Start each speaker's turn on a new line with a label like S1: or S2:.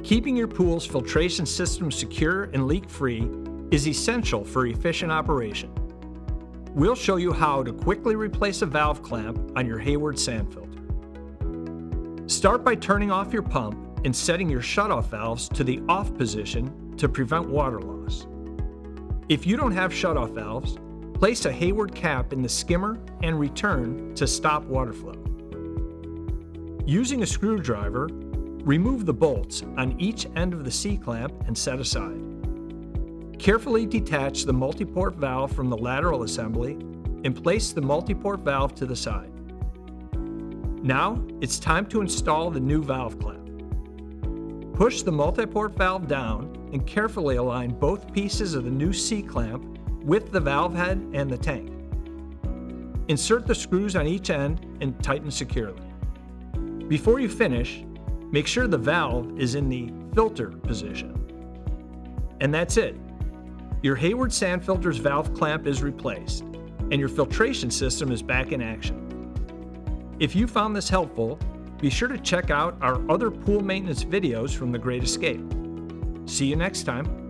S1: Keeping your pool's filtration system secure and leak-free is essential for efficient operation. We'll show you how to quickly replace a valve clamp on your Hayward sand filter. Start by turning off your pump and setting your shutoff valves to the off position to prevent water loss. If you don't have shutoff valves, place a Hayward cap in the skimmer and return to stop water flow. Using a screwdriver, remove the bolts on each end of the C-clamp and set aside. Carefully detach the multiport valve from the lateral assembly and place the multiport valve to the side. Now, it's time to install the new valve clamp. Push the multiport valve down and carefully align both pieces of the new C-clamp with the valve head and the tank. Insert the screws on each end and tighten securely. Before you finish, make sure the valve is in the filter position. And that's it. Your Hayward sand filter's valve clamp is replaced, and your filtration system is back in action. If you found this helpful, be sure to check out our other pool maintenance videos from The Great Escape. See you next time.